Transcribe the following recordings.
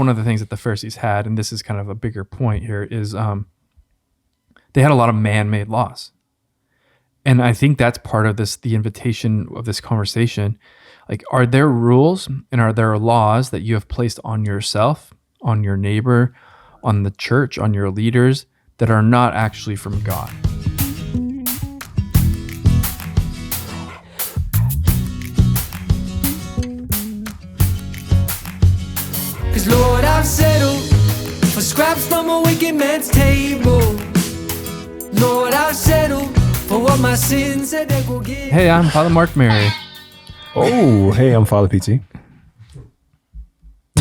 one of the things that the Pharisees had, and this is kind of a bigger point here, is they had a lot of man-made laws. And I think that's part of this, the invitation of this conversation. Like, are there rules and are there laws that you have placed on yourself, on your neighbor, on the church, on your leaders that are not actually from God? Cause Lord, I've settled for scraps from a wicked man's table. Lord, I've settled for what my sins said they will give. Hey, I'm Father Mark Mary. Oh, hey, I'm Father PT.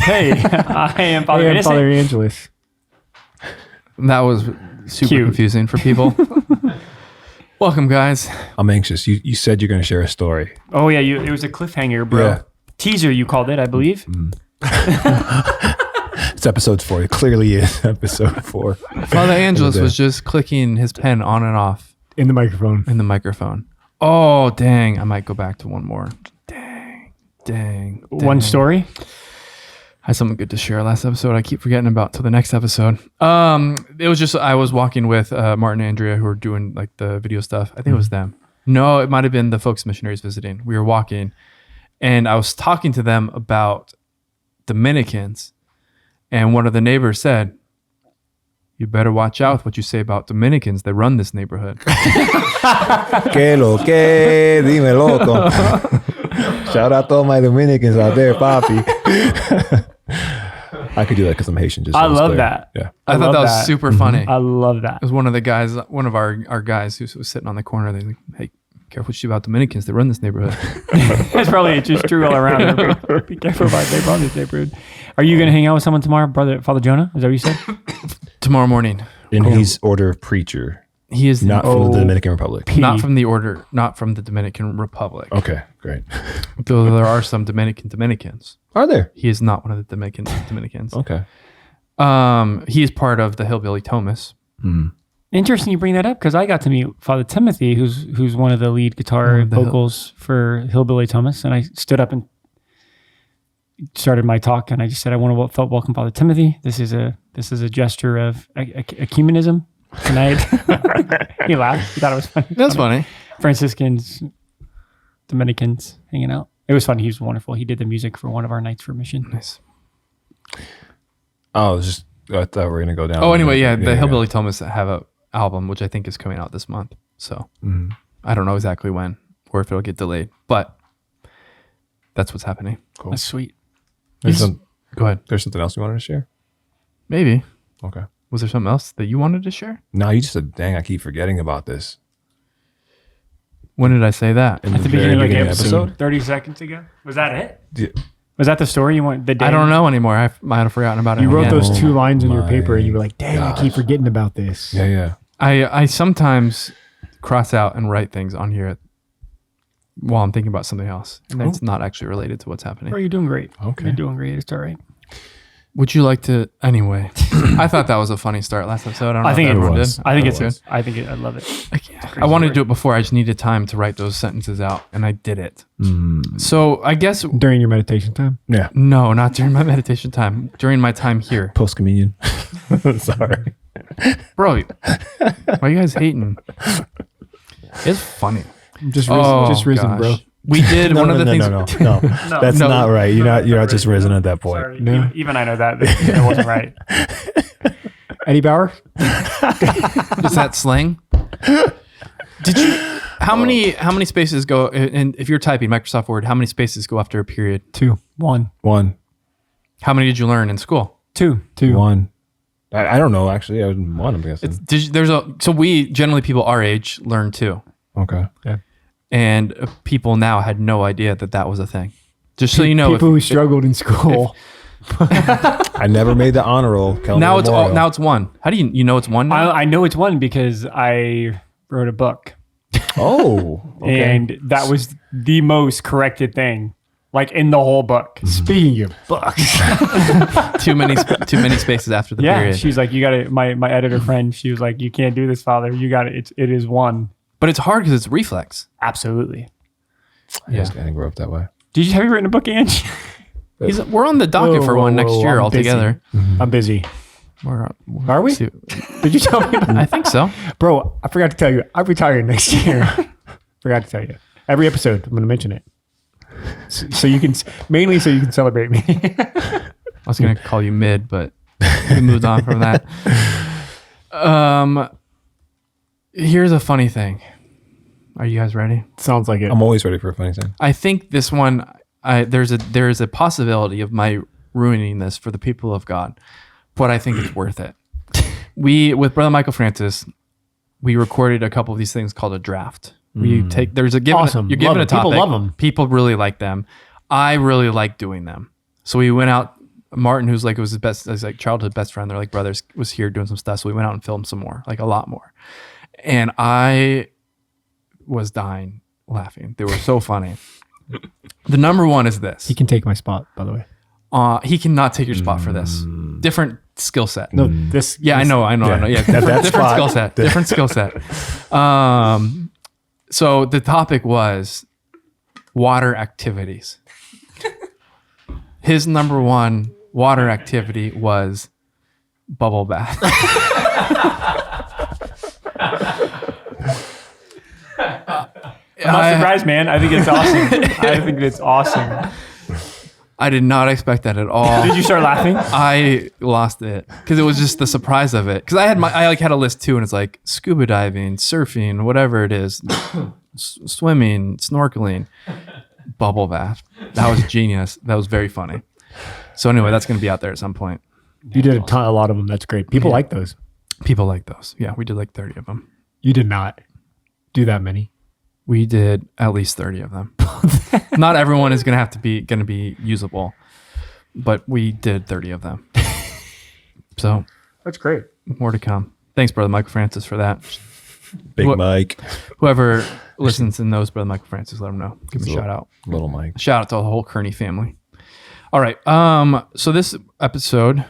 Hey, I am Father Innocent. Father Angelus. That was super Cute. confusing for people. Welcome, guys. I'm anxious. You said you're going to share a story. Oh yeah, it was a cliffhanger, bro. Yeah. Teaser, you called it, I believe. It's episode 4. It clearly is episode 4. Father Angelus was just clicking his pen on and off In the microphone. in the microphone. Oh, dang. I might go back to one more. Dang. One story. I had something good to share last episode. I keep forgetting about till the next episode. It was just, I was walking with Martin and Andrea, who were doing like the video stuff. I think it was them. No, it might have been the folks missionaries visiting. We were walking and I was talking to them about Dominicans. And one of the neighbors said, "You better watch out with what you say about Dominicans that run this neighborhood." Que lo que, dime loco. Shout out to all my Dominicans out there, papi. I could do that because I'm Haitian. Just so I it's love clear. that. Yeah. I thought love that was that. super funny. I love that. It was one of the guys, one of our guys who was sitting on the corner. They like, "Hey, careful what you about Dominicans that run this neighborhood." That's probably just true all around. Be careful about they run this neighborhood. Are you going to hang out with someone tomorrow, Father Jonah? Is that what you said? Tomorrow morning. And he's order of preacher, He is not from the Dominican Republic. not from the order, not from the Dominican Republic. Okay, great. Though there are some Dominicans. Are there? He is not one of the Dominicans. Okay. He is part of the Hillbilly Thomas. Interesting you bring that up because I got to meet Father Timothy, who's one of the lead guitar One of the vocals for Hillbilly Thomas, and I stood up and started my talk, and I just said, "I want to welcome Father Timothy. This is a gesture of ecumenism tonight." He laughed. He thought it was funny. That's funny. Franciscans, Dominicans hanging out. It was fun. He was wonderful. He did the music for one of our nights for mission. Nice. Oh, I thought we were going to go down. Oh, anyway, yeah, the Hillbilly Thomas have a album, which I think is coming out this month. So I don't know exactly when or if it'll get delayed, but that's what's happening. Cool. That's sweet. Go ahead. There's something else you wanted to share? Maybe. Okay. Was there something else that you wanted to share? No, you just said, dang, I keep forgetting about this. When did I say that? At the very beginning of the beginning episode, 30 seconds ago. Was that it? Yeah. Was that the story you want? The day? I don't know anymore. I might have forgotten about it. You wrote again. those 2 lines on your my paper and you were like, dang, I keep forgetting about this. Yeah. I sometimes cross out and write things on here while I'm thinking about something else, and it's not actually related to what's happening. Bro, you're doing great. Okay. You're doing great. It's all right. Would you like to? Anyway, I thought that was a funny start last episode. I don't know I think if it everyone was. did. I think it's good. good. I think I love it. I wanted to do it before. I just needed time to write those sentences out, and I did it. So I guess During your meditation time? Yeah. no, not during my meditation time. During my time here, Post communion. Sorry. bro. Why are you guys hating? It's funny. Just Oh, risen, gosh. bro. We did one of the things. No. That's No. not right. You're not just risen at that point. Sorry. No. Even I know that. It wasn't right. Eddie Bauer? Is that slang? Did you? How many spaces go? And if you're typing Microsoft Word, how many spaces go after a period? 2. 1, 1. How many did you learn in school? 2. 2. 1. I don't know, actually. I was 1, I'm guessing. So we generally people our age learn too, Okay. Yeah. and people now had no idea that was a thing. Just so you know, People who struggled in school. I never made the honor roll. now it's 1. How do you know it's 1 now? I know it's 1 because I wrote a book. Oh. Okay. And that was the most corrected thing, like in the whole book. Speaking of books. too many spaces after the Yeah, period. she's like, you got to. My editor friend, she was like, you can't do this, Father. You got it. It is 1. But it's hard because it's reflex. Absolutely. I just didn't grow up that way. Have you written a book, Ange? We're on the docket for one next year I'm altogether. busy. I'm busy. Are we? see- Did you tell me? I think so. Bro, I forgot to tell you. I'm retiring next year. Forgot to tell you. Every episode, I'm going to mention it. So you can, mainly so you can celebrate me. I was gonna call you mid, but we moved on from that. Here's a funny thing. Are you guys ready? Sounds like it. I'm always ready for a funny thing. I think this one, there is a possibility of my ruining this for the people of God, but I think it's worth it. With Brother Michael Francis, we recorded a couple of these things called a draft. There's a given, Awesome. you're given Love a it. People topic. love 'em. People really like them. I really like doing them. So we went out. Martin, who's like, it was his best, his like childhood best friend, they're like brothers, was here doing some stuff. So we went out and filmed some more, like a lot more. And I was dying laughing. They were so funny. The number one is this. He can take my spot, by the way. He cannot take your spot for this. Different skill set. No, this. Yeah, I know. Yeah, different spot. skill set. Different skill set. So the topic was water activities. His number one water activity was bubble bath. I'm not surprised, man. I think it's awesome. I think it's awesome. I did not expect that at all. Did you start laughing? I lost it because it was just the surprise of it. Because I had a list too, and it's like scuba diving, surfing, whatever it is, swimming, snorkeling, bubble bath. That was genius. That was very funny. So anyway, that's going to be out there at some point. You did a lot of them. That's great. People like those. People like those. Yeah, we did like 30 of them. You did not do that many. We did at least 30 of them. Not everyone is going to be usable, but we did 30 of them. So That's great. more to come. Thanks, Brother Michael Francis, for that. Big What- Mike. Whoever listens and knows Brother Michael Francis, let him know. Give him a shout out. Little Mike. Shout out to the whole Kearney family. All right. So this episode,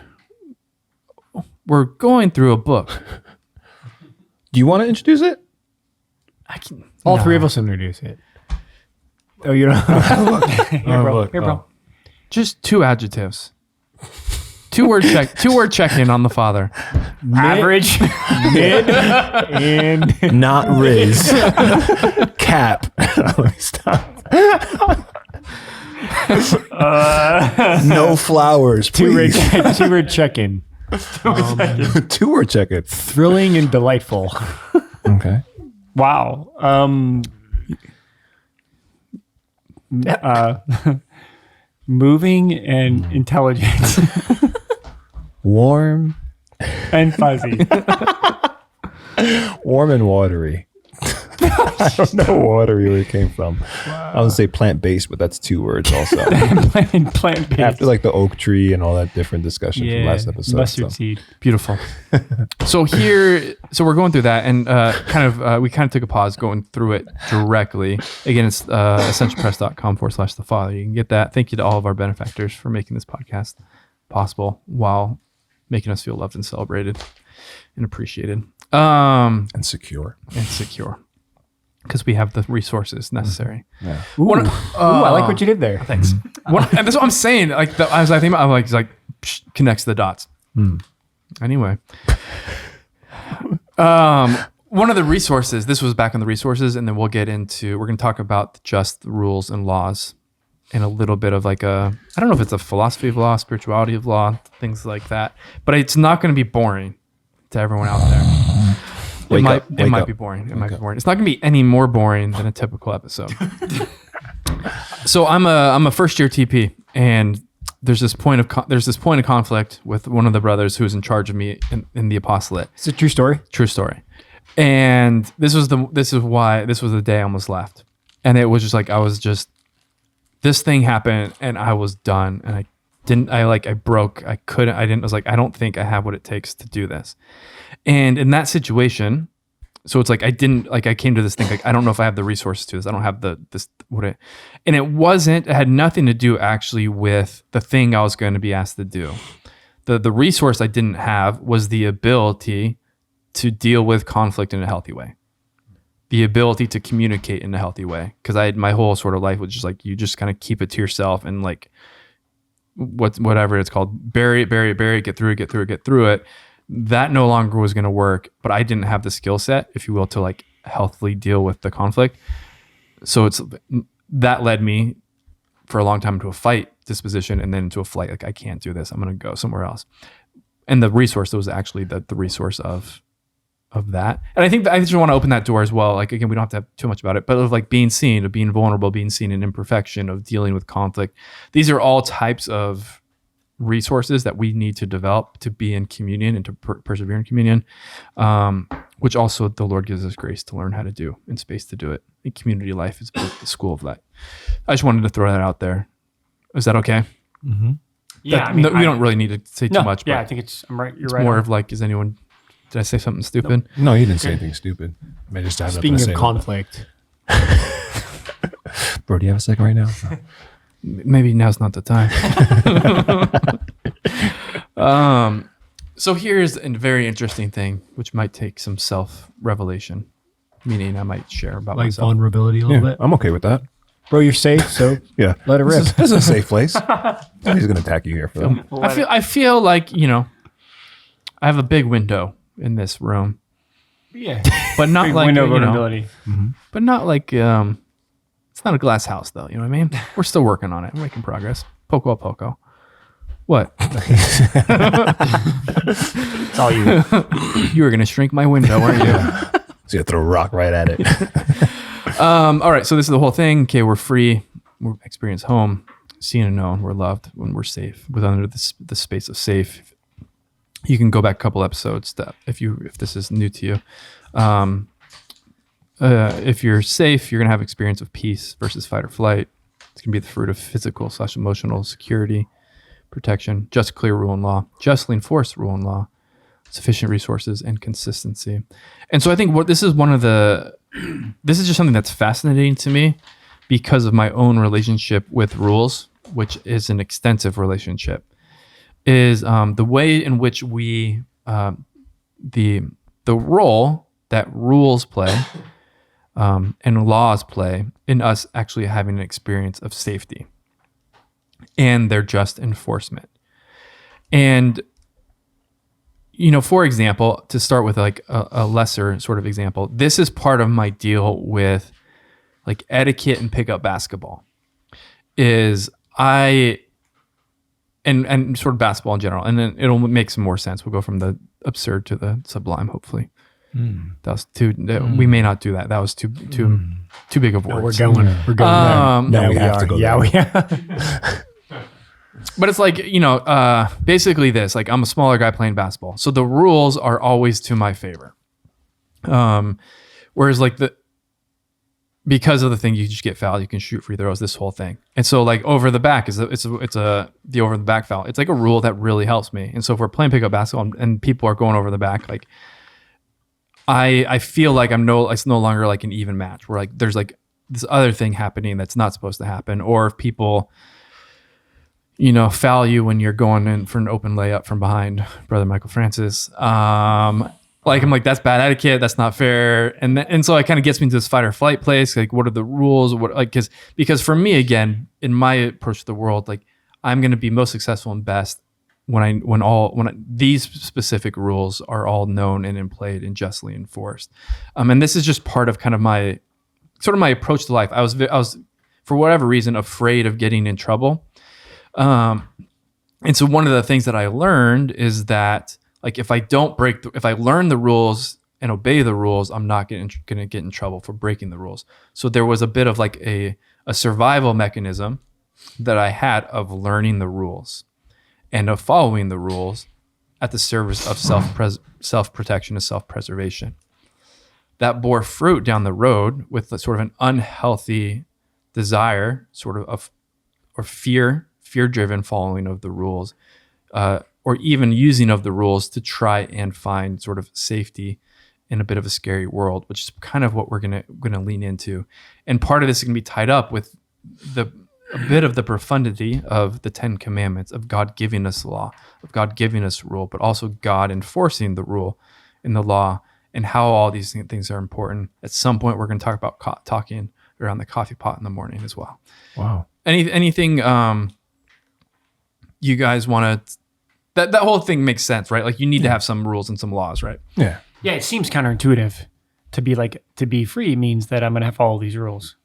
we're going through a book. Do you want to introduce it? I can. All no. three of us introduce it. Oh, you know. Here, bro. look. Here, bro. Just two adjectives. Two word check in on the Father. Average. Mid and Not Riz. Cap. Let me stop. No flowers, please. two-word check-in. Two-word check it. Thrilling and delightful. Okay. Wow. Moving and intelligent Warm. and fuzzy. Warm and watery. I don't know watery where it came from. I would say plant-based, but that's two words also. Plant-based. After like the oak tree and all that different discussion from last episode. Mustard so. seed. Beautiful. So we're going through that, and we kind of took a pause going through it directly. Again, it's essentialpress.com/the Father. You can get that. Thank you to all of our benefactors for making this podcast possible while making us feel loved and celebrated and appreciated. And secure. And secure. Because we have the resources necessary. Yeah. Ooh, I like what you did there. Thanks. And that's what I'm saying. Like I think I'm like connects the dots. Anyway, one of the resources. This was back on the resources, and then we're going to talk about just rules and laws, and a little bit of like I don't know if it's a philosophy of law, spirituality of law, things like that. But it's not going to be boring to everyone out there. It might be boring. It might be boring. It's not going to be any more boring than a typical episode. So I'm a first year TP, and there's this point of conflict with one of the brothers who's in charge of me in the apostolate. It's a true story. True story. And this was the day I almost left, and it was just like this thing happened, and I was done, and I broke. I was like, I don't think I have what it takes to do this. And in that situation, so it's like I came to this thing like I don't know if I have the resources to this. I don't have and it had nothing to do actually with the thing I was going to be asked to do. The resource I didn't have was the ability to deal with conflict in a healthy way. The ability to communicate in a healthy way. Because my whole sort of life was just like you just kind of keep it to yourself and like whatever it's called, bury it, get through it. That no longer was going to work, but I didn't have the skill set, if you will, to like healthily deal with the conflict. So that led me for a long time into a fight disposition, and then into a flight. Like, I can't do this. I'm going to go somewhere else. And the resource was actually the resource of that. And I think that I just want to open that door as well. Like, again, we don't have to have too much about it, but of like being seen, of being vulnerable, being seen in imperfection, of dealing with conflict. These are all types of resources that we need to develop to be in communion and to persevere in communion, which also the Lord gives us grace to learn how to do and space to do it. In community life is the school of that. I just wanted to throw that out there. Is that okay? Mm-hmm. Yeah, we don't really need to say too much. Yeah, but I think I'm right. You're it's right. more of like, did I say something stupid? No, you didn't say anything stupid. I just have Speaking of conflict, bro, do you have a second right now? Maybe now's not the time. So here's a very interesting thing, which might take some self-revelation, meaning I might share about like myself. vulnerability a little bit. I'm okay with that. Bro, you're safe, so Yeah, let it rip. This is a safe place. Nobody's gonna attack you here for that. I feel like, I have a big window in this room, Yeah. but not Big like, window vulnerability. but not like, it's not a glass house though. You know what I mean? We're still working on it. We're making progress. Poco. What? It's all you. You were going to shrink my window, weren't you? So you throw a rock right at it. All right. So this is the whole thing. Okay. We're free. We're experience home, seen and known. We're loved when we're safe, with under the space of safe. You can go back a couple episodes if this is new to you. If you're safe, you're going to have experience of peace versus fight or flight. It's going to be the fruit of physical/emotional security, protection, just, clear rule and law, justly enforced rule and law, sufficient resources, and consistency. And so I think this is just something that's fascinating to me because of my own relationship with rules, which is an extensive relationship, is the way in which we, the role that rules play and laws play in us actually having an experience of safety and their just enforcement. And, for example, to start with like a lesser sort of example, this is part of my deal with like etiquette and pickup basketball is and sort of basketball in general. And then it'll make some more sense. We'll go from the absurd to the sublime, hopefully. That was we may not do that. That was too big of words. We're going there. Now we have to go there. Yeah, we have. But it's like, basically this, like I'm a smaller guy playing basketball. So the rules are always to my favor. Whereas like because of the thing, you just get fouled, you can shoot free throws, this whole thing. And so like over the back the over the back foul. It's like a rule that really helps me. And so if we're playing pickup basketball and people are going over the back, like I feel like it's no longer like an even match where like there's like this other thing happening that's not supposed to happen. Or if people, foul you when you're going in for an open layup from behind, Brother Michael Francis. Like I'm like, that's bad etiquette. That's not fair. And so it kind of gets me to this fight or flight place. Like, what are the rules? Because for me, again, in my approach to the world, like I'm going to be most successful and best when these specific rules are all known and in played and justly enforced. And this is just part of kind of my approach to life. I was for whatever reason afraid of getting in trouble. And so one of the things that I learned is that like if I learn the rules and obey the rules, I'm not going to get in trouble for breaking the rules. So there was a bit of like a survival mechanism that I had of learning the rules and of following the rules at the service of self-protection and self-preservation. That bore fruit down the road with sort of an unhealthy desire, or fear-driven following of the rules, or even using of the rules to try and find sort of safety in a bit of a scary world, which is kind of what we're gonna lean into. And part of this is gonna be tied up with a bit of the profundity of the 10 Commandments, of God giving us law, of God giving us rule, but also God enforcing the rule in the law, and how all these things are important. At some point, we're going to talk about talking around the coffee pot in the morning as well. Wow. Anything you guys want to, that whole thing makes sense, right? Like you need to have some rules and some laws, right? Yeah. Yeah, it seems counterintuitive to be free means that I'm going to follow these rules,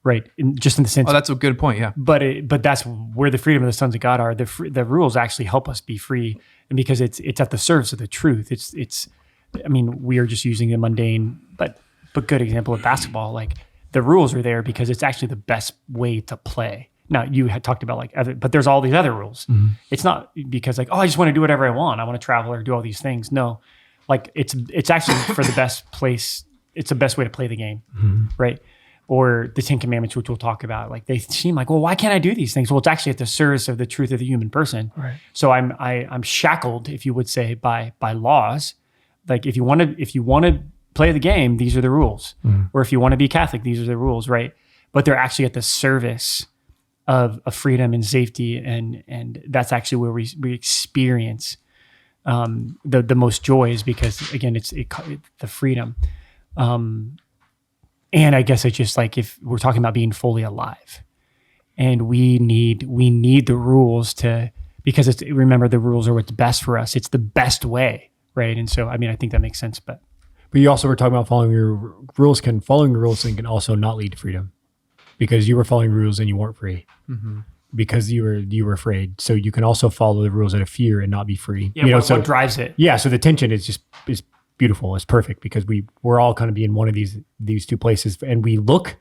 right? Just in the sense. Oh, that's a good point. Yeah. But that's where the freedom of the sons of God are. The rules actually help us be free, and because it's at the service of the truth. It's. I mean, we are just using a mundane but good example of basketball. Like the rules are there because it's actually the best way to play. Now you had talked about but there's all these other rules. Mm-hmm. It's not because like, oh, I just want to do whatever I want. I want to travel or do all these things. No, like it's actually for the best place. It's the best way to play the game, right? Or the 10 Commandments, which we'll talk about. Like they seem like, well, why can't I do these things? Well, it's actually at the service of the truth of the human person. Right. So I'm shackled, if you would say, by laws. Like if you want to play the game, these are the rules. Or if you want to be Catholic, these are the rules, right? But they're actually at the service of freedom and safety, and that's actually where we experience the most joy, is because again it's the freedom. And I guess it's just like if we're talking about being fully alive, and we need the rules because remember the rules are what's best for us. It's the best way, right? And so I mean I think that makes sense, but you also were talking about following your rules. Following your rules can also not lead to freedom, because you were following rules and you weren't free because you were afraid. So you can also follow the rules out of fear and not be free. Yeah, what drives it? Yeah, so the tension is beautiful. It's perfect because we're all kind of being one of these two places, and we look.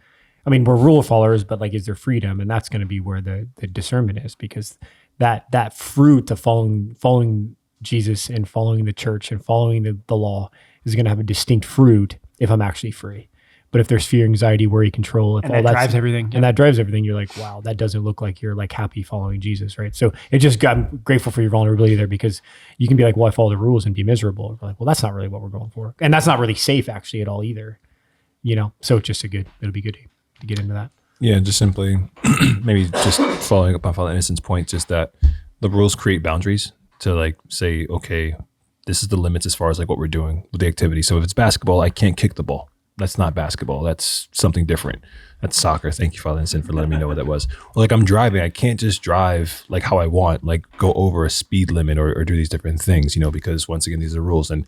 I mean, we're rule followers, but like, is there freedom? And that's going to be where the discernment is, because that fruit of following Jesus and following the church and following the law is going to have a distinct fruit if I'm actually free. But if there's fear, anxiety, worry, control, and that drives everything, and that drives everything, you're like, wow, that doesn't look like you're like happy following Jesus, right? So I'm grateful for your vulnerability there, because you can be like, well, I follow the rules and be miserable. We're like, well, that's not really what we're going for, and that's not really safe actually at all either, So it's just it'll be good to get into that. Yeah, just simply maybe just following up on Father Innocent's point, just that the rules create boundaries to like say, okay, this is the limits as far as like what we're doing with the activity. So if it's basketball, I can't kick the ball. That's not basketball. That's something different. That's soccer. Thank you, Father Innocent, for letting me know what that was. Or like I'm driving, I can't just drive like how I want, like go over a speed limit or do these different things, because once again, these are rules and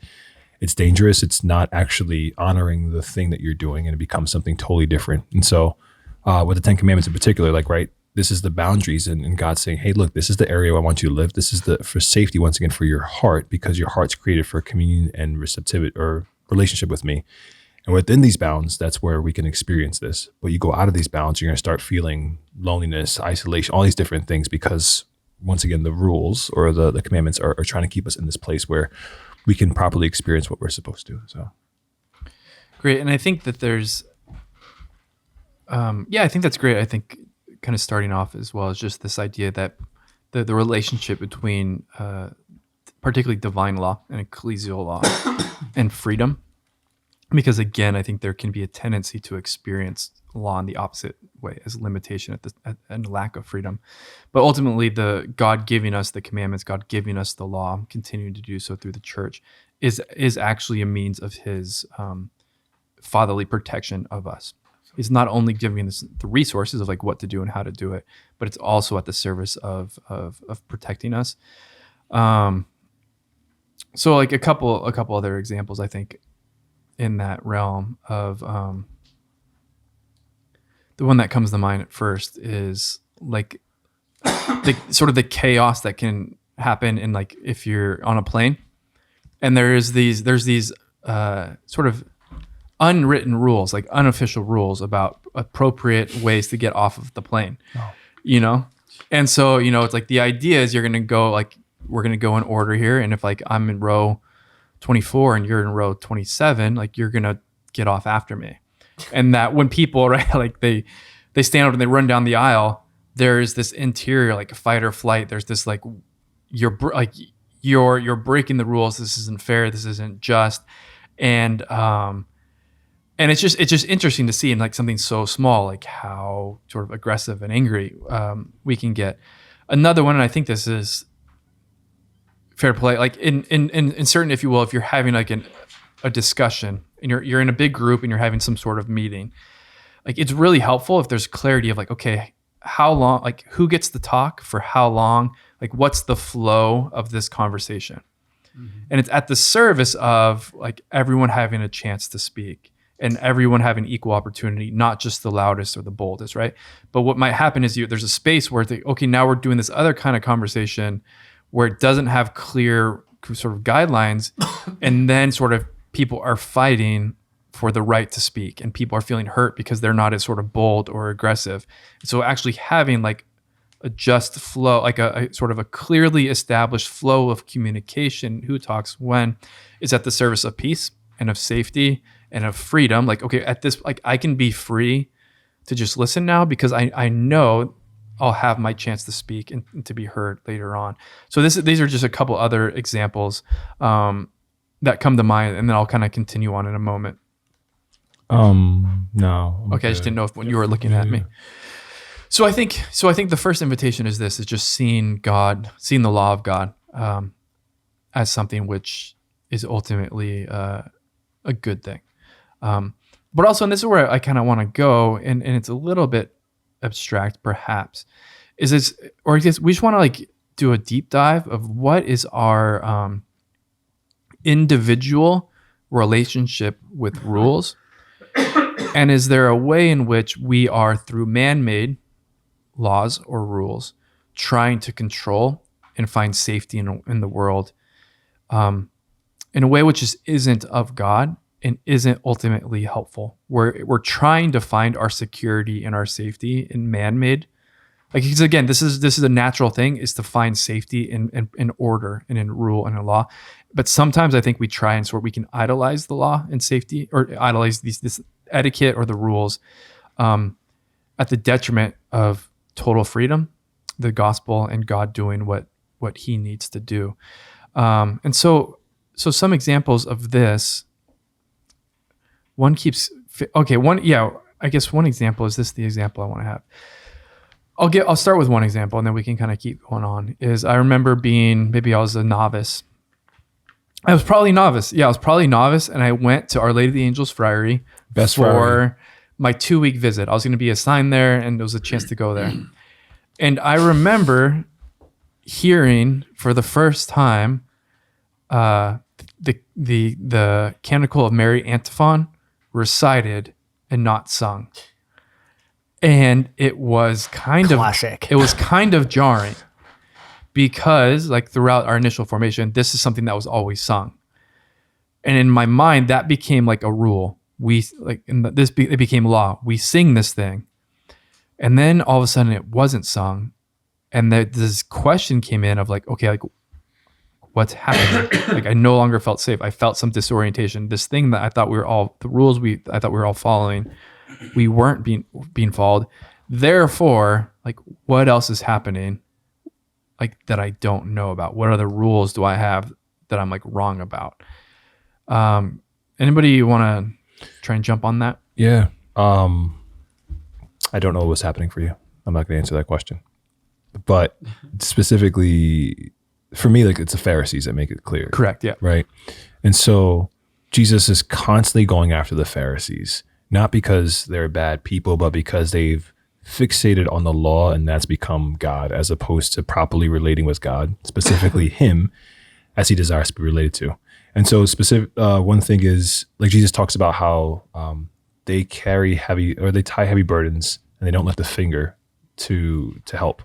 it's dangerous. It's not actually honoring the thing that you're doing, and it becomes something totally different. And so with the 10 Commandments in particular, like, right, this is the boundaries, and God's saying, hey, look, this is the area I want you to live. This is for safety, once again, for your heart, because your heart's created for communion and receptivity or relationship with me. And within these bounds, that's where we can experience this. But you go out of these bounds, you're going to start feeling loneliness, isolation, all these different things, because once again, the rules or the commandments are trying to keep us in this place where we can properly experience what we're supposed to. So great. And I think that there's, I think that's great. I think kind of starting off as well is just this idea that the relationship between particularly divine law and ecclesial law and freedom. Because again, I think there can be a tendency to experience law in the opposite way, as limitation and lack of freedom. But ultimately, the God giving us the commandments, God giving us the law, continuing to do so through the church, is actually a means of His fatherly protection of us. He's not only giving us the resources of like what to do and how to do it, but it's also at the service of protecting us. So like a couple other examples, I think, in that realm of the one that comes to mind at first is like the sort of the chaos that can happen in like if you're on a plane and there's these sort of unwritten rules, like unofficial rules about appropriate ways to get off of the plane. And so it's like the idea is you're gonna go like we're gonna go in order here, and if like I'm in row 24 and you're in row 27, like you're gonna get off after me. And that when people, right, like they stand up and they run down the aisle, there's this interior like fight or flight. There's this like you're breaking the rules. This isn't fair. This isn't just. And it's just interesting to see in like something so small, like how sort of aggressive and angry we can get. Another one, and I think this is fair play, like in certain, if you will, if you're having like a discussion and you're in a big group and you're having some sort of meeting, like it's really helpful if there's clarity of like, okay, how long, like who gets to talk for how long, Like, what's the flow of this conversation? And it's at the service of like everyone having a chance to speak and everyone having equal opportunity, not just the loudest or the boldest, right? But what might happen is there's a space where okay, now we're doing this other kind of conversation where it doesn't have clear sort of guidelines, and then sort of people are fighting for the right to speak, and people are feeling hurt because they're not as sort of bold or aggressive. So actually having like a just flow, like a sort of a clearly established flow of communication, who talks when, is at the service of peace and of safety and of freedom. Like, okay, at this, like I can be free to just listen now because I know I'll have my chance to speak and to be heard later on. So these are just a couple other examples that come to mind, and then I'll kind of continue on in a moment. No. Okay, I just didn't know if when you were looking at me. So I think the first invitation is just seeing God, seeing the law of God as something which is ultimately a good thing. But also, and this is where I kind of want to go, and it's a little bit abstract perhaps, is this, or I guess we just want to like do a deep dive of what is our individual relationship with rules, and is there a way in which we are, through man-made laws or rules, trying to control and find safety in the world in a way which isn't of God and isn't ultimately helpful. We're trying to find our security and our safety in man-made, like, because again, this is a natural thing, is to find safety in order and in rule and in law. But sometimes I think we try and sort of we can idolize the law and safety, or idolize this etiquette or the rules at the detriment of total freedom, the gospel, and God doing what he needs to do. And so some examples of this, I guess one example is this, the example I want to have. I'll start with one example and then we can kind of keep going on. Is I remember maybe I was a novice. I was probably novice. Yeah, I was probably novice, and I went to Our Lady of the Angels Friary for my 2-week visit. I was going to be assigned there, and there was a chance to go there. And I remember hearing for the first time the Canticle of Mary antiphon recited and not sung. And it was kind of jarring, because like throughout our initial formation, this is something that was always sung. And in my mind, that became like a rule. It became law. We sing this thing. And then all of a sudden it wasn't sung. And this question came in of like, okay, like what's happening? Like I no longer felt safe. I felt some disorientation. This thing that I thought I thought we were all following, we weren't being followed. Therefore, like what else is happening like that I don't know about? What other rules do I have that I'm like wrong about? Anybody want to try and jump on that? Yeah. I don't know what's happening for you. I'm not going to answer that question. But specifically for me, like it's the Pharisees that make it clear. Correct. Yeah. Right. And so Jesus is constantly going after the Pharisees, not because they're bad people, but because they've fixated on the law and that's become God, as opposed to properly relating with God, specifically him, as he desires to be related to. And so one thing is, like Jesus talks about how they tie heavy burdens and they don't lift a finger to help.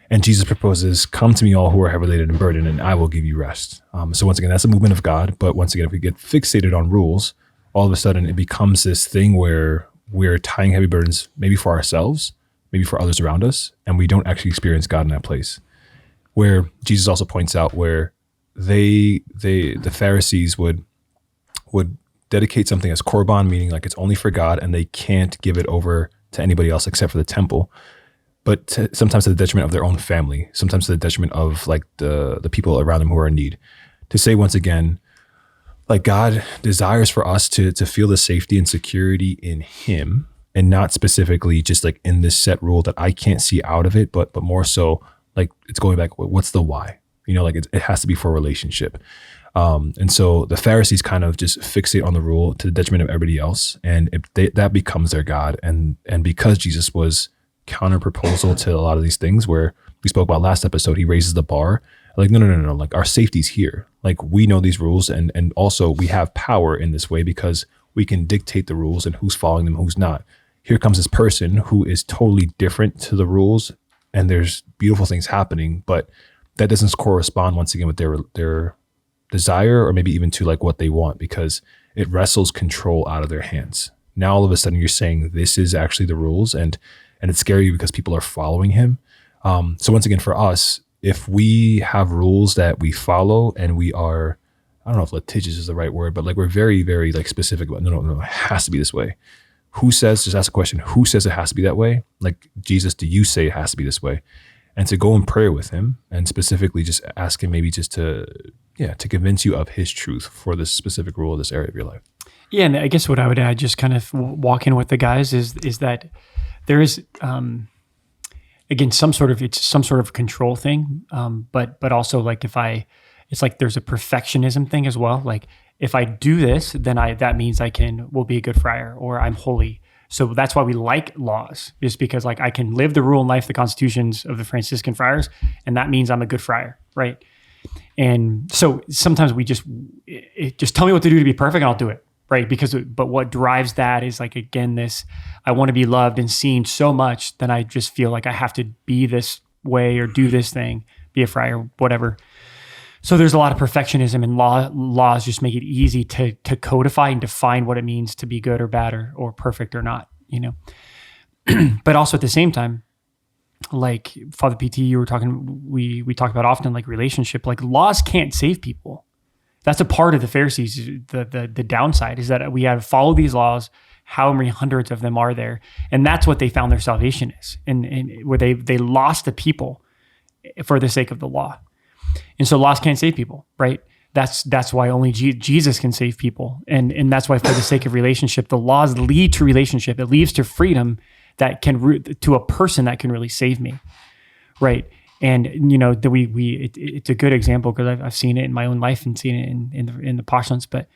And Jesus proposes, come to me all who are heavy laden and burdened, and I will give you rest. So once again, that's a movement of God. But once again, if we get fixated on rules, all of a sudden it becomes this thing where we're tying heavy burdens, maybe for ourselves, maybe for others around us, and we don't actually experience God in that place. Where Jesus also points out where the Pharisees would dedicate something as korban, meaning like it's only for God, and they can't give it over to anybody else except for the temple. But sometimes to the detriment of their own family, sometimes to the detriment of like the people around them who are in need. To say once again, like God desires for us to feel the safety and security in him, and not specifically just like in this set rule that I can't see out of it, but more so like it's going back, what's the why? You know, like it has to be for a relationship. And so the Pharisees kind of just fixate on the rule to the detriment of everybody else. And that becomes their God. And because Jesus was counter proposal to a lot of these things where we spoke about last episode, he raises the bar. Like, no. Like, our safety's here. Like, we know these rules, and also we have power in this way because we can dictate the rules and who's following them, who's not. Here comes this person who is totally different to the rules, and there's beautiful things happening, but that doesn't correspond once again with their desire, or maybe even to like what they want, because it wrestles control out of their hands. Now all of a sudden you're saying this is actually the rules, and it's scary because people are following him. So once again, for us, if we have rules that we follow and we are, I don't know if litigious is the right word, but like we're very, very like specific about, no, it has to be this way. Who says, just ask a question, who says it has to be that way? Like, Jesus, do you say it has to be this way? And to go in prayer with him and specifically just ask him maybe just to convince you of his truth for this specific rule of this area of your life. Yeah, and I guess what I would add, just kind of walking with the guys, is that there is, again, some sort of control thing, but also like it's like there's a perfectionism thing as well. Like, if I do this, then that means will be a good friar, or I'm holy. So that's why we like laws, is because like I can live the rule in life, the constitutions of the Franciscan friars, and that means I'm a good friar, right? And so sometimes we just tell me what to do to be perfect, and I'll do it, right? But what drives that is like, again, this, I want to be loved and seen so much, then I just feel like I have to be this way or do this thing, be a friar, whatever. So there's a lot of perfectionism, and laws just make it easy to codify and define what it means to be good or bad or perfect or not, you know. But also at the same time, like Father PT, you were talking, we talk about often, like relationship, like laws can't save people. That's a part of the Pharisees. The downside is that we have to follow these laws, how many hundreds of them are there, and that's what they found their salvation is, and where they lost the people for the sake of the law. And so laws can't save people, right? That's why only Jesus can save people. And that's why, for the sake of relationship, the laws lead to relationship. It leads to freedom that can to a person that can really save me, right? And you know, it's a good example because I've seen it in my own life and seen it in the postulants. But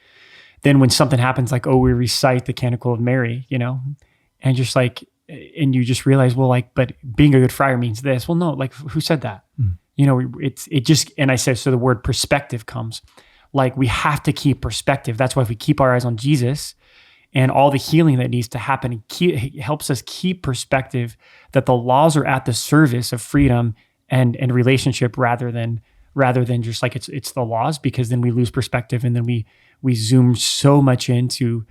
then when something happens, like, we recite the Canticle of Mary, you know, and just like, and you just realize, well, like, but being a good friar means this. Well, no, like, who said that? You know, and I said, so the word perspective comes. Like, we have to keep perspective. That's why if we keep our eyes on Jesus and all the healing that needs to happen, it helps us keep perspective that the laws are at the service of freedom and relationship rather than just like it's the laws, because then we lose perspective, and then we zoom so much into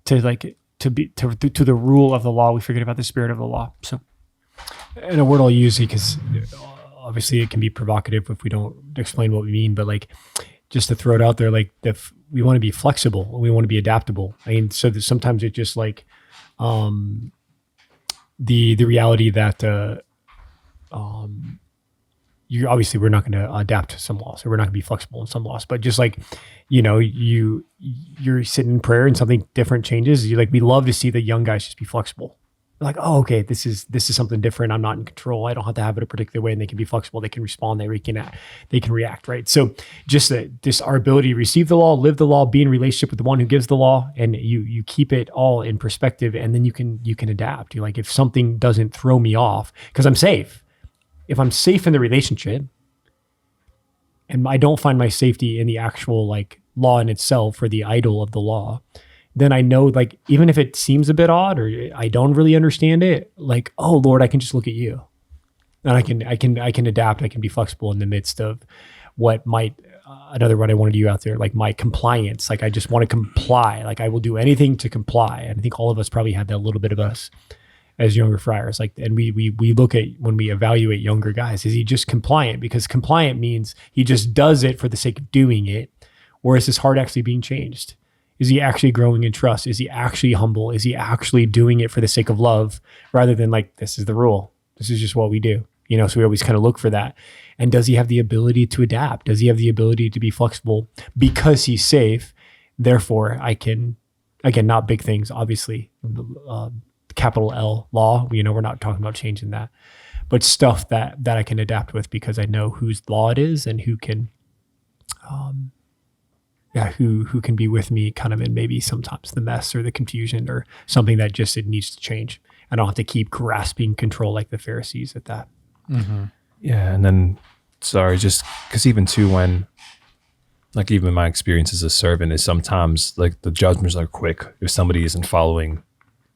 the rule of the law, we forget about the spirit of the law. So, and a word I'll use, because obviously it can be provocative if we don't explain what we mean, but like, just to throw it out there, like, we want to be flexible, we want to be adaptable. I mean, so that sometimes it's just like the reality that we're not going to adapt to some laws, or we're not going to be flexible in some laws, but just like, you know, you're sitting in prayer and something different changes. We love to see the young guys just be flexible. Like, oh, okay, this is something different. I'm not in control. I don't have to have it a particular way, and they can be flexible. They can respond. They can react, right? So just our ability to receive the law, live the law, be in relationship with the one who gives the law, and you keep it all in perspective, and then you can adapt. You're like, if something doesn't throw me off, because I'm safe. If I'm safe in the relationship, and I don't find my safety in the actual like law in itself or the idol of the law, then I know, like, even if it seems a bit odd or I don't really understand it, like, oh Lord, I can just look at you, and I can adapt. I can be flexible in the midst of what might, another word I wanted you out there, like my compliance. Like, I just want to comply. Like, I will do anything to comply. And I think all of us probably had that little bit of us as younger friars. Like, and we look at, when we evaluate younger guys, is he just compliant? Because compliant means he just does it for the sake of doing it, or is his heart actually being changed? Is he actually growing in trust? Is he actually humble? Is he actually doing it for the sake of love, rather than like, this is the rule, this is just what we do, you know? So we always kind of look for that. And does he have the ability to adapt? Does he have the ability to be flexible because he's safe? Therefore, I can, again, not big things, obviously, capital L law, you know, we're not talking about changing that, but stuff that I can adapt with, because I know whose law it is and who can, who can be with me kind of in maybe sometimes the mess or the confusion or something that just, it needs to change. I don't have to keep grasping control like the Pharisees at that. Mm-hmm. Yeah. And then, sorry, just because even too, when, like, even my experience as a servant is sometimes like the judgments are quick if somebody isn't following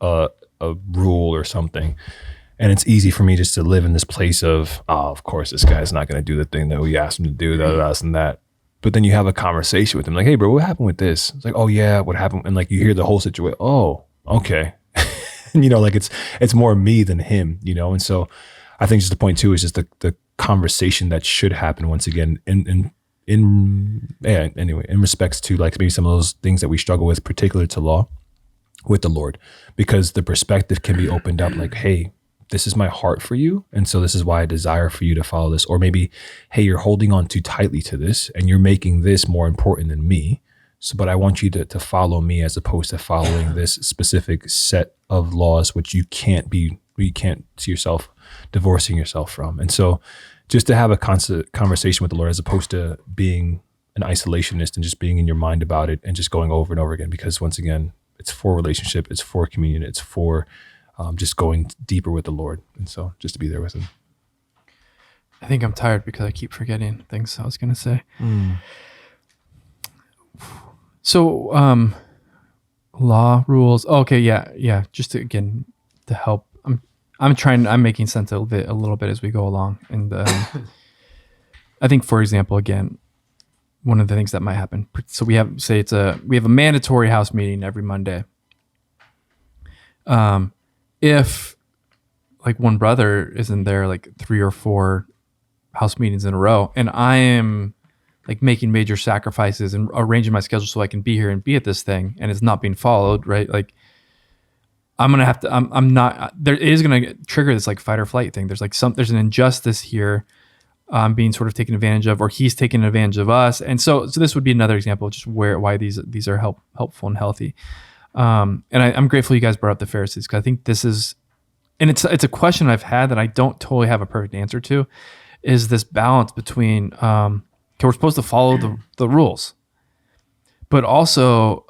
a rule or something. And it's easy for me just to live in this place of, oh, of course, this guy's not going to do the thing that we asked him to do, this and that. But then you have a conversation with him, like, hey, bro, what happened with this? It's like, oh, yeah, what happened? And like, you hear the whole situation. Oh, okay. And, like, it's more me than him, And so I think just the point too is just the conversation that should happen once again in respects to like maybe some of those things that we struggle with, particular to law, with the Lord, because the perspective can be opened up like, hey, this is my heart for you. And so this is why I desire for you to follow this. Or maybe, hey, you're holding on too tightly to this and you're making this more important than me. So, but I want you to follow me as opposed to following this specific set of laws, which you can't see yourself divorcing yourself from. And so just to have a constant conversation with the Lord as opposed to being an isolationist and just being in your mind about it and just going over and over again, because once again, it's for relationship, it's for communion, it's for just going deeper with the Lord. And so just to be there with him. I think I'm tired because I keep forgetting things I was going to say. So, law, rules. Okay. Yeah. Just to help. I'm making sense of it a little bit as we go along. And I think, for example, again, one of the things that might happen. So we have a mandatory house meeting every Monday. If like one brother isn't there like 3 or 4 house meetings in a row, and I am like making major sacrifices and arranging my schedule so I can be here and be at this thing, and it's not being followed, right? Like I'm going to have to, I'm not, there is going to trigger this like fight or flight thing. There's an injustice here being sort of taken advantage of, or he's taking advantage of us. And so this would be another example of just why these are helpful and healthy. And I'm grateful you guys brought up the Pharisees, because I think this is, and it's a question I've had that I don't totally have a perfect answer to, is this balance between, we're supposed to follow the rules, but also,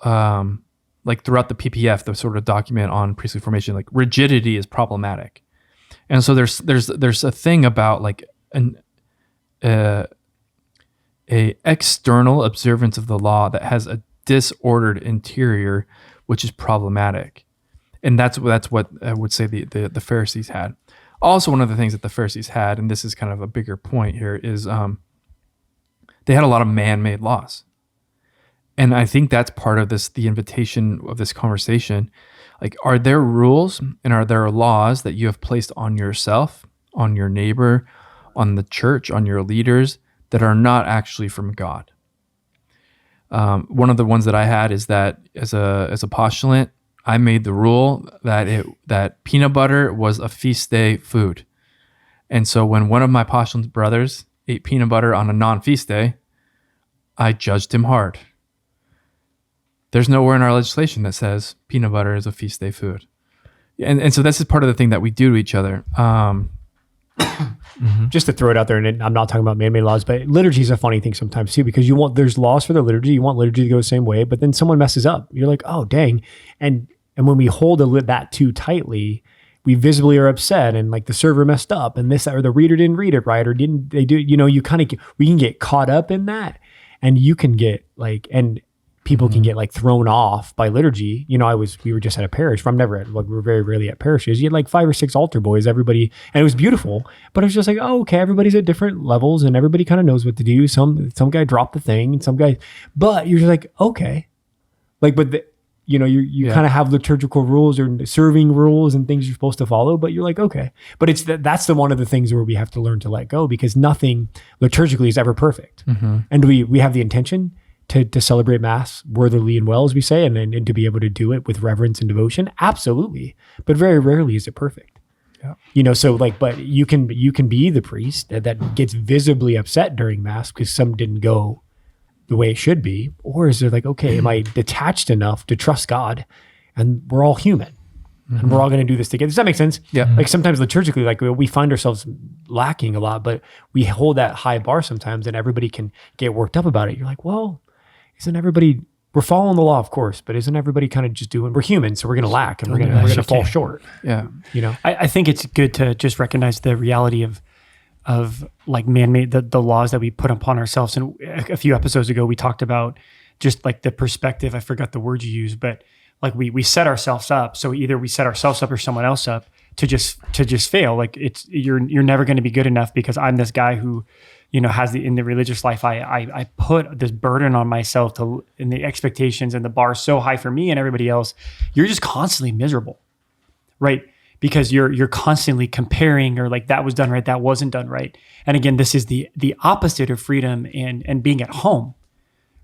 like throughout the PPF, the sort of document on priestly formation, like rigidity is problematic. And so there's a thing about like a external observance of the law that has a disordered interior, which is problematic. And that's what I would say the Pharisees had. Also, one of the things that the Pharisees had, and this is kind of a bigger point here, is they had a lot of man-made laws. And I think that's part of the invitation of this conversation. Like, are there rules and are there laws that you have placed on yourself, on your neighbor, on the church, on your leaders, that are not actually from God? One of the ones that I had is that as a postulant, I made the rule that peanut butter was a feast day food. And so when one of my postulant brothers ate peanut butter on a non-feast day, I judged him hard. There's nowhere in our legislation that says peanut butter is a feast day food. And so this is part of the thing that we do to each other. Just to throw it out there, and I'm not talking about man-made laws, but liturgy is a funny thing sometimes too, because there's laws for the liturgy. You want liturgy to go the same way, but then someone messes up. You're like, oh, dang. And when we hold that too tightly, we visibly are upset, and like the server messed up, and this, or the reader didn't read it right, or didn't they do, we can get caught up in that, and you can get like, and people can get like thrown off by liturgy. We were just at a parish. We were very rarely at parishes. You had like 5 or 6 altar boys, everybody, and it was beautiful, but it was just like, oh, okay, everybody's at different levels and everybody kind of knows what to do. Some guy dropped the thing and some guy, but you're just like, okay. Like, but you kind of have liturgical rules or serving rules and things you're supposed to follow, but you're like, okay. But that's one of the things where we have to learn to let go, because nothing liturgically is ever perfect. And we have the intention to celebrate Mass worthily and well, as we say, and to be able to do it with reverence and devotion. Absolutely. But very rarely is it perfect. Yeah. So like, but you can be the priest that gets visibly upset during Mass because some didn't go the way it should be. Or is there like, okay, am I detached enough to trust God? And we're all human. And we're all going to do this together. Does that make sense? Yeah. Like sometimes liturgically, like we find ourselves lacking a lot, but we hold that high bar sometimes and everybody can get worked up about it. You're like, well, isn't everybody, we're following the law, of course, but isn't everybody kind of just doing, we're human, so we're going to lack and we're going to fall short. Yeah. I think it's good to just recognize the reality of like man-made, the laws that we put upon ourselves. And a few episodes ago, we talked about just like the perspective. I forgot the word you used, but like we set ourselves up. So either we set ourselves up or someone else up to just fail. Like you're never going to be good enough because I'm this guy who, has in the religious life, I put this burden on myself and the expectations and the bar so high for me and everybody else. You're just constantly miserable, right? Because you're constantly comparing, or like that was done right, that wasn't done right. And again, this is the opposite of freedom and being at home,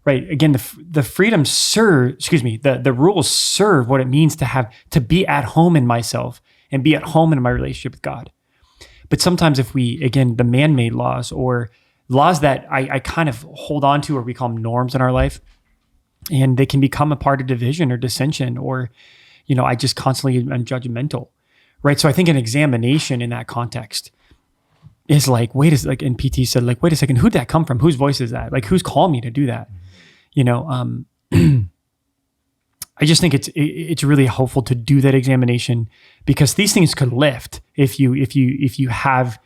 right? Again, the freedom the rules serve what it means to be at home in myself and be at home in my relationship with God. But sometimes if the man-made laws or laws that I kind of hold on to, or we call them norms in our life, and they can become a part of division or dissension, or, I just constantly am judgmental, right? So I think an examination in that context is like, and PT said, like, wait a second, who'd that come from? Whose voice is that? Like, who's called me to do that? I just think it's really helpful to do that examination, because these things could lift if you have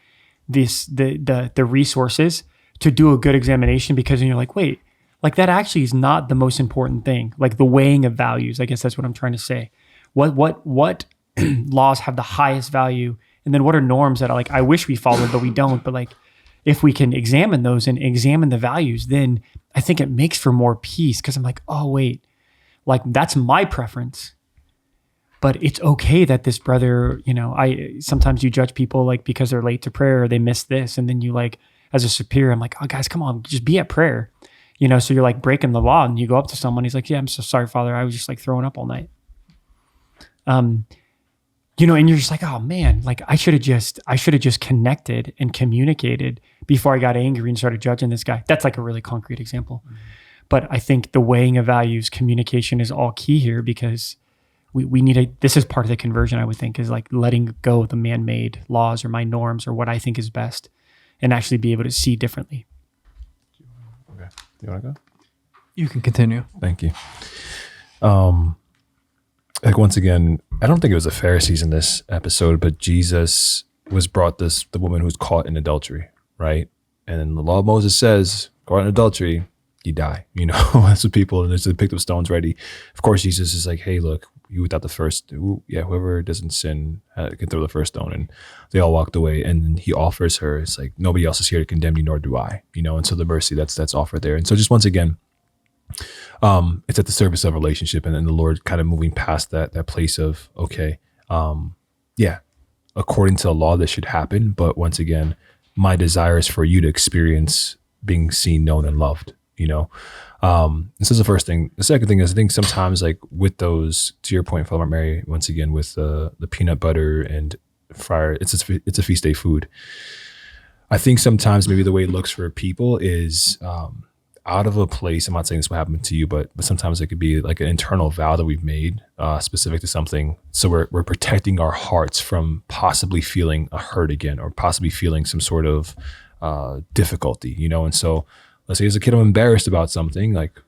the resources to do a good examination, because then you're like, wait, like that actually is not the most important thing. Like the weighing of values, I guess that's what I'm trying to say. What laws have the highest value, and then what are norms that are like I wish we followed but we don't. But like if we can examine those and examine the values, then I think it makes for more peace, because I'm like, oh wait, like that's my preference, but it's okay that this brother, sometimes you judge people like because they're late to prayer or they miss this. And then you like, as a superior, I'm like, oh guys, come on, just be at prayer, so you're like breaking the law, and you go up to someone, he's like, yeah, I'm so sorry, Father. I was just like throwing up all night. And you're just like, oh man, like I should have just connected and communicated before I got angry and started judging this guy. That's like a really concrete example. Mm-hmm. But I think the weighing of values, communication is all key here, because we need this is part of the conversion, I would think, is like letting go of the man-made laws or my norms or what I think is best, and actually be able to see differently. Okay. You want to go? You can continue. Thank you. Like once again, I don't think it was the Pharisees in this episode, but Jesus was brought the woman who's caught in adultery, right? And then the law of Moses says, caught in adultery, you die. That's what people, and they picked up stones ready. Of course, Jesus is like, hey, look, you without the first, whoever doesn't sin can throw the first stone. And they all walked away. And then he offers her, it's like, nobody else is here to condemn you, nor do I. And so the mercy that's offered there. And so just once again, it's at the service of relationship, and then the Lord kind of moving past that place of, okay, according to the law, this should happen. But once again, my desire is for you to experience being seen, known, and loved. This is the first thing. The second thing is, I think sometimes like with those, to your point, Father Mary, once again with the peanut butter and fryer, it's a feast day food. I think sometimes maybe the way it looks for people is out of a place. I'm not saying this will happen to you, but sometimes it could be like an internal vow that we've made specific to something. So we're protecting our hearts from possibly feeling a hurt again, or possibly feeling some sort of difficulty, and so let's say as a kid, I'm embarrassed about something. Like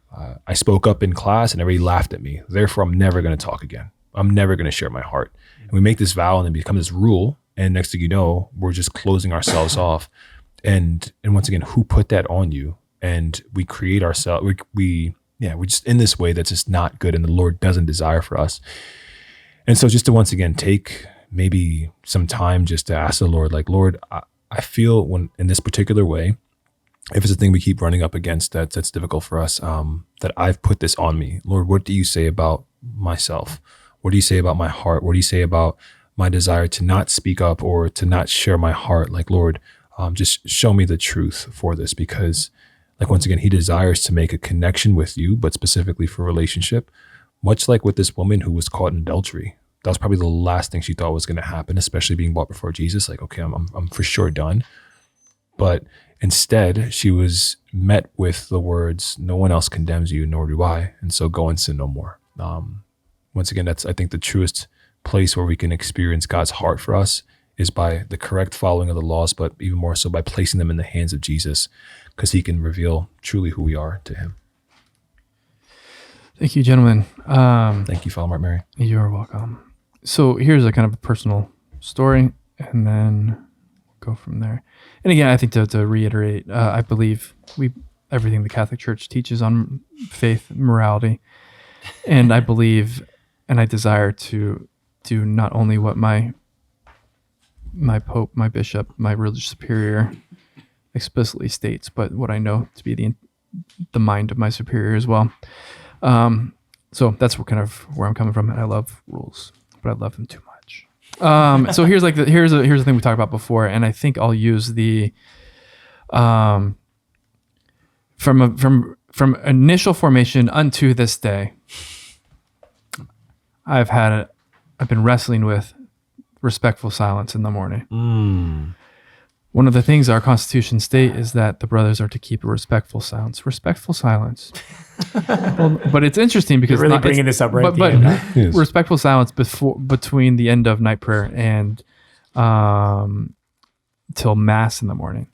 I spoke up in class and everybody laughed at me. Therefore, I'm never going to talk again. I'm never going to share my heart. And we make this vow, and then become this rule. And next thing you know, we're just closing ourselves off. And once again, who put that on you? And we create ourselves. We're just in this way that's just not good, and the Lord doesn't desire for us. And so just to once again take maybe some time just to ask the Lord, like, Lord, I feel when in this particular way, if it's a thing we keep running up against that's difficult for us, that I've put this on me. Lord, what do you say about myself? What do you say about my heart? What do you say about my desire to not speak up or to not share my heart? Like, Lord, just show me the truth for this, because like, once again, he desires to make a connection with you, but specifically for relationship, much like with this woman who was caught in adultery. That was probably the last thing she thought was going to happen, especially being brought before Jesus. Like, okay, I'm for sure done. But instead, she was met with the words, no one else condemns you, nor do I. And so go and sin no more. Once again, that's, I think, the truest place where we can experience God's heart for us is by the correct following of the laws, but even more so by placing them in the hands of Jesus, because he can reveal truly who we are to him. Thank you, gentlemen. Thank you, Father Mary. You're welcome. So here's a kind of a personal story, and then go from there. And again, I think to reiterate, I believe everything the Catholic Church teaches on faith, morality, and I believe and I desire to do not only what my pope, my bishop, my religious superior explicitly states, but what I know to be the mind of my superior as well. So that's where I'm coming from. And I love rules, but I love them too much. So here's the thing we talked about before, and I think I'll use the from initial formation unto this day. I've been wrestling with respectful silence in the morning. One of the things our Constitution state is that the brothers are to keep a respectful silence. Respectful silence. Well, but it's interesting because You're really bringing this up right at the but end, huh? Yes. respectful silence between the end of night prayer and till Mass in the morning.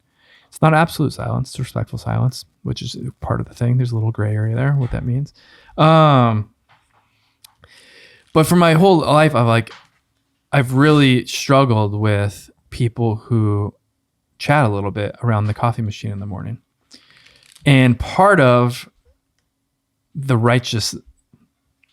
It's not absolute silence. It's respectful silence, which is part of the thing. There's a little gray area there, what that means. But for my whole life, I've really struggled with people who chat a little bit around the coffee machine in the morning. And part of the righteous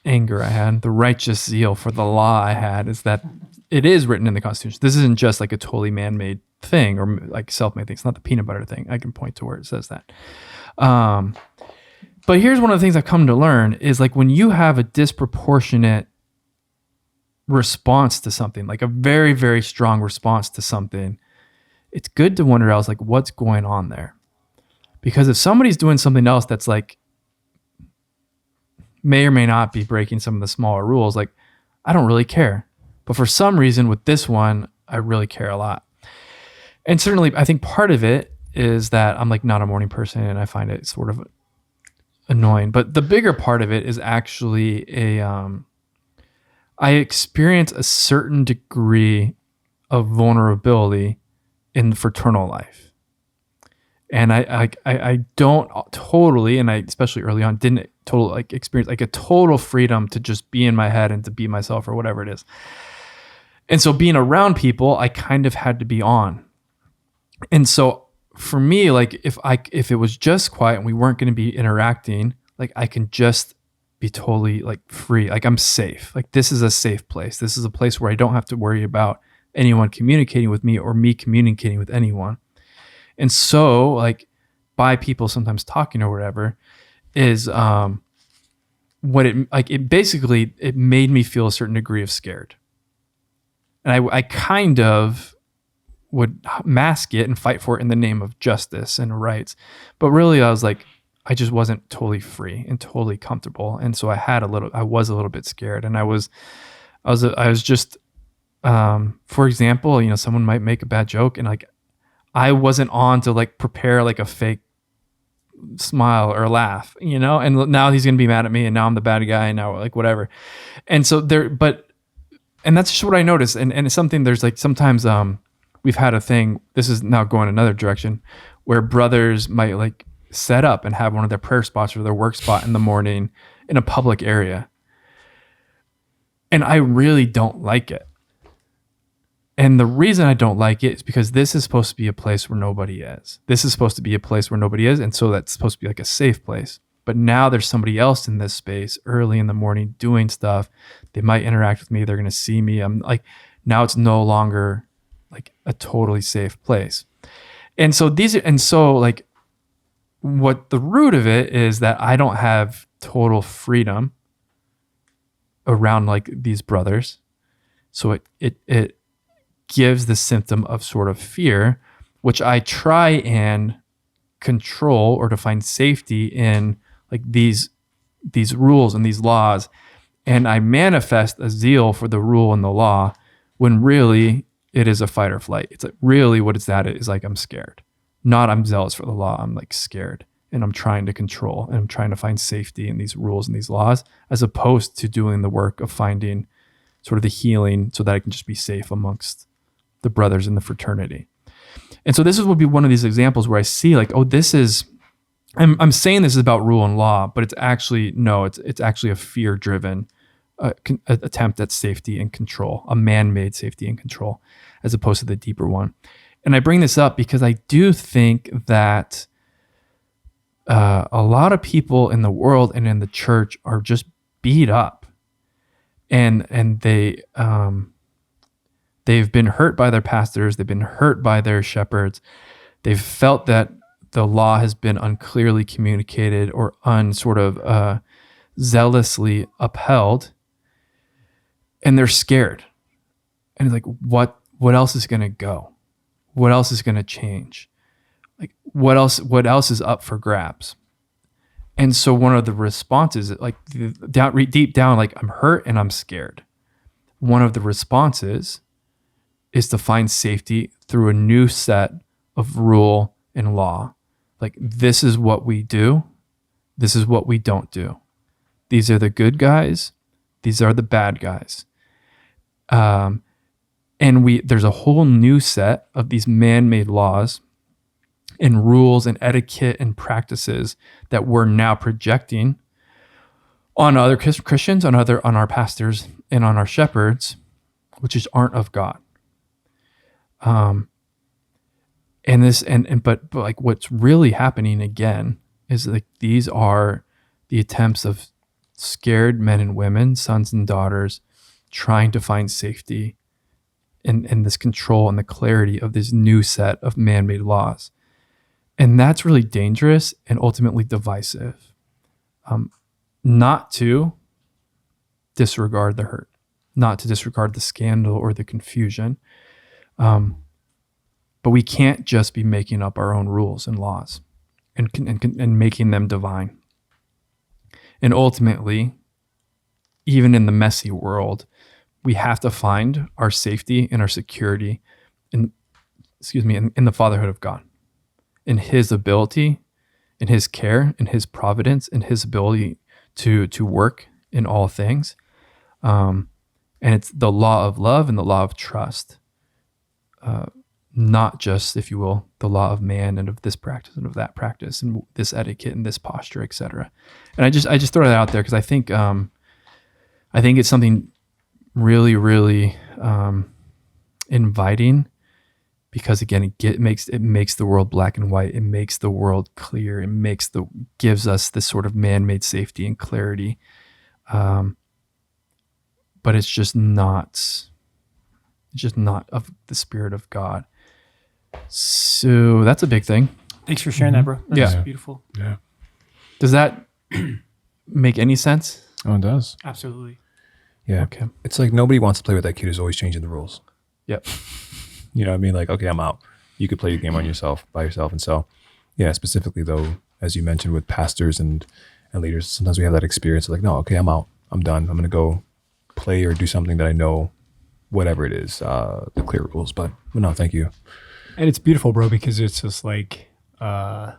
anger I had, the righteous zeal for the law I had, is that it is written in the Constitution. This isn't just like a totally man-made thing or like self-made thing. It's not the peanut butter thing. I can point to where it says that. But here's one of the things I've come to learn is like when you have a disproportionate response to something, like a very, very strong response to something, it's good to wonder, I was like, what's going on there? Because if somebody's doing something else that's like, may or may not be breaking some of the smaller rules, like, I don't really care. But for some reason with this one, I really care a lot. And certainly I think part of it is that I'm like not a morning person and I find it sort of annoying. But the bigger part of it is actually I experience a certain degree of vulnerability in the fraternal life. And I don't totally, and I especially early on didn't totally like experience like a total freedom to just be in my head and to be myself or whatever it is. And so being around people, I kind of had to be on. And so for me, like if it was just quiet and we weren't going to be interacting, like I can just be totally like free. Like I'm safe. Like this is a safe place. This is a place where I don't have to worry about anyone communicating with me or me communicating with anyone. And so like by people sometimes talking or whatever is what it basically made me feel a certain degree of scared. And I kind of would mask it and fight for it in the name of justice and rights. But really I was like, I just wasn't totally free and totally comfortable. And so I was a little bit scared. And I was just, for example, you know, someone might make a bad joke and like, I wasn't on to like prepare like a fake smile or laugh, you know, and now he's going to be mad at me and now I'm the bad guy and now like whatever. And so and that's just what I noticed. And it's something there's like, sometimes, we've had a thing, this is now going another direction where brothers might like set up and have one of their prayer spots or their work spot in the morning in a public area. And I really don't like it. And the reason I don't like it is because this is supposed to be a place where nobody is. This is supposed to be a place where nobody is. And so that's supposed to be like a safe place. But now there's somebody else in this space early in the morning doing stuff. They might interact with me. They're going to see me. I'm like, now it's no longer like a totally safe place. And so like what the root of it is that I don't have total freedom around like these brothers. So it gives the symptom of sort of fear, which I try and control or to find safety in like these rules and these laws. And I manifest a zeal for the rule and the law when really it is a fight or flight. It's like really what it's that is like, I'm scared, not I'm zealous for the law. I'm like scared and I'm trying to control and I'm trying to find safety in these rules and these laws, as opposed to doing the work of finding sort of the healing so that I can just be safe amongst the brothers in the fraternity. And so this would be one of these examples where I see like, oh, this is, I'm saying this is about rule and law, but it's actually, no, it's actually a fear-driven attempt at safety and control, a man-made safety and control, as opposed to the deeper one. And I bring this up because I do think that a lot of people in the world and in the church are just beat up, and they've been hurt by their pastors. They've been hurt by their shepherds. They've felt that the law has been unclearly communicated or zealously upheld, and they're scared. And it's like, what else is going to go? What else is going to change? Like, what else is up for grabs? And so one of the responses, like deep down, like, I'm hurt and I'm scared. One of the responses is to find safety through a new set of rule and law. Like, this is what we do. This is what we don't do. These are the good guys. These are the bad guys. And there's a whole new set of these man-made laws and rules and etiquette and practices that we're now projecting on other Christians, on our pastors, and on our shepherds, which just aren't of God. But like, what's really happening again is like, these are the attempts of scared men and women, sons and daughters, trying to find safety in this control and the clarity of this new set of man-made laws. And that's really dangerous and ultimately divisive. Not to disregard the hurt, not to disregard the scandal or the confusion. But we can't just be making up our own rules and laws and making them divine. And ultimately, even in the messy world, we have to find our safety and our security in the fatherhood of God, in his ability, in his care, in his providence, in his ability to work in all things. And it's the law of love and the law of trust. Not just, if you will, the law of man and of this practice and of that practice and this etiquette and this posture, etc. And I just throw that out there because I think it's something really, really inviting, because again, it makes the world black and white. It makes the world clear. It gives us this sort of man-made safety and clarity. But it's just not of the Spirit of God. So that's a big thing. Thanks for sharing that, bro. That's Yeah. beautiful. Yeah. Does that make any sense? Oh, it does. Absolutely. Yeah. Okay. It's like nobody wants to play with that kid who's always changing the rules. Yep. You know what I mean? Like, okay, I'm out. You could play your game by yourself. And so, yeah, specifically though, as you mentioned with pastors and leaders, sometimes we have that experience of like, no, okay, I'm out. I'm done. I'm going to go play or do something that I know, whatever it is, the clear rules. But no, thank you. And it's beautiful, bro, because it's just like, now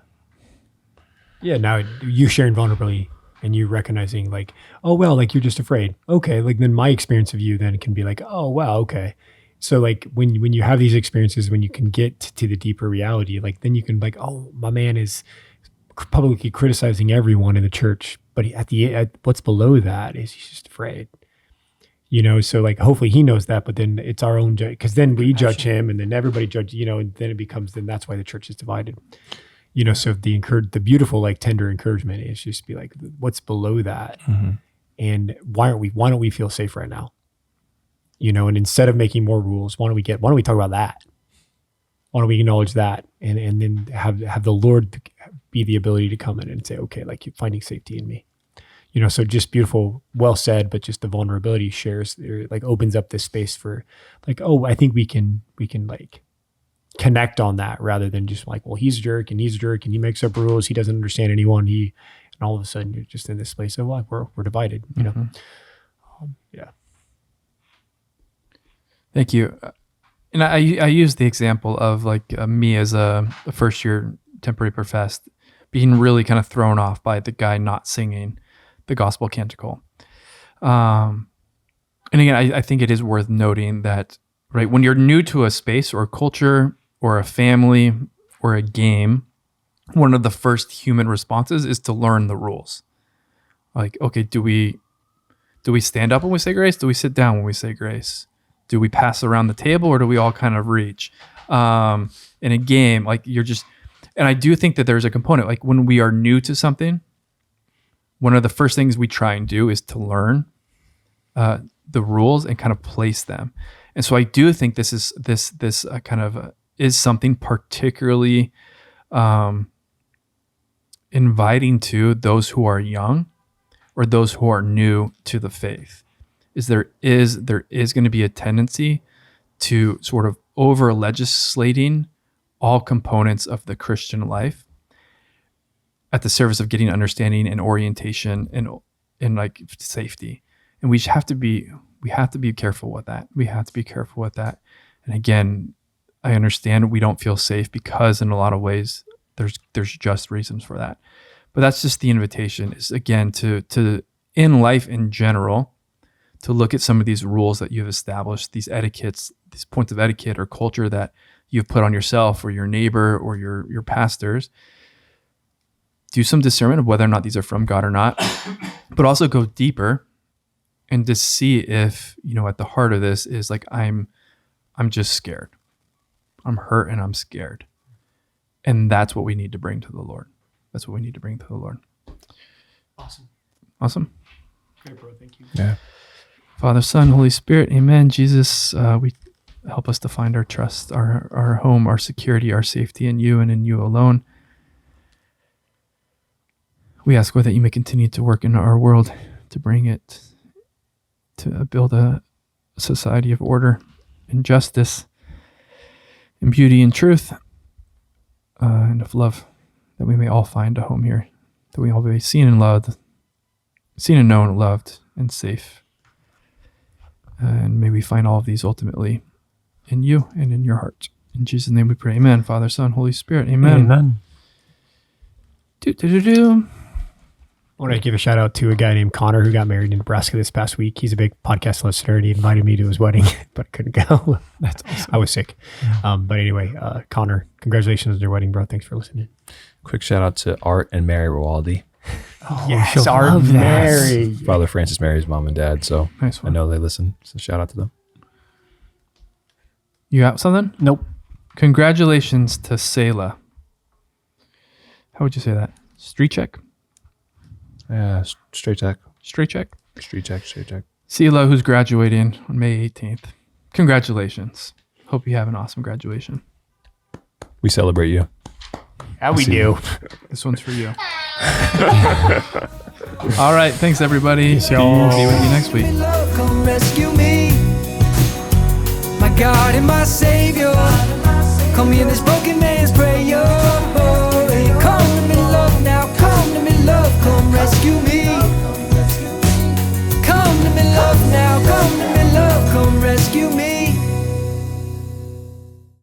you sharing vulnerability and you recognizing like, oh, well, like, you're just afraid. Okay. Like, then my experience of you then can be like, oh, wow. Okay. So like when you have these experiences, when you can get to the deeper reality, like, then you can like, oh, my man is publicly criticizing everyone in the church, but at what's below that is he's just afraid. You know, so like, hopefully he knows that, but then it's our own judge, because then we judge him and then everybody judge, and then it becomes, then that's why the church is divided. So the beautiful, like, tender encouragement is just be like, what's below that? Mm-hmm. And why don't we feel safe right now? And instead of making more rules, why don't we talk about that? Why don't we acknowledge that? And then have the Lord be the ability to come in and say, okay, like, you're finding safety in me. So just beautiful, well said, but just the vulnerability shares, like, opens up this space for like, oh, I think we can like connect on that rather than just like, well, he's a jerk and he makes up rules. He doesn't understand anyone. And all of a sudden you're just in this place of like, we're divided, Mm-hmm. Yeah. Thank you. And I use the example of like me as a first year temporary professed being really kind of thrown off by the guy not singing the gospel canticle. And again, I think it is worth noting that, right, when you're new to a space or a culture or a family or a game, one of the first human responses is to learn the rules. Like, okay, do we stand up when we say grace? Do we sit down when we say grace? Do we pass around the table or do we all kind of reach? in a game. Like you're just, and I do think that there's a component, like when we are new to something, one of the first things we try and do is to learn the rules and kind of place them. And so I do think this is is something particularly inviting to those who are young or those who are new to the faith. There is going to be a tendency to sort of over legislating all components of the Christian life at the service of getting understanding and orientation and like safety. And we have to be careful with that. We have to be careful with that. And again, I understand we don't feel safe because in a lot of ways there's just reasons for that. But that's just the invitation, is again to in life in general, to look at some of these rules that you've established, these etiquettes, these points of etiquette or culture that you've put on yourself or your neighbor or your pastors. Do some discernment of whether or not these are from God or not, but also go deeper and to see if, at the heart of this is like, I'm just scared. I'm hurt and I'm scared. And that's what we need to bring to the Lord. That's what we need to bring to the Lord. Awesome. Great, bro. Thank you. Yeah. Father, Son, Holy Spirit. Amen. Jesus, we help us to find our trust, our home, our security, our safety in you and in you alone. We ask, Lord, that you may continue to work in our world to bring it, to build a society of order and justice and beauty and truth and of love, that we may all find a home here, that we all be seen and loved, seen and known, loved and safe. And may we find all of these ultimately in you and in your heart. In Jesus' name we pray. Amen. Father, Son, Holy Spirit. Amen. Amen. I want to give a shout out to a guy named Connor who got married in Nebraska this past week. He's a big podcast listener and he invited me to his wedding, but I couldn't go. That's awesome. I was sick. But anyway, Connor, congratulations on your wedding, bro. Thanks for listening. Quick shout out to Art and Mary Rawaldi. Yes, I love that. Mary. Father Francis Mary's mom and dad. So Nice I one. know they listen. So shout out to them. You got something? Nope. Congratulations to Selah. How would you say that? Street check? Yeah, straight check. Straight check? Street check, straight check. Selah, who's graduating on May 18th. Congratulations. Hope you have an awesome graduation. We celebrate you. How we See do. This one's for you. All right. Thanks, everybody. Peace, y'all. Be with you next week. Love, come rescue me. My God and my Savior. Call me in this broken man's prayer.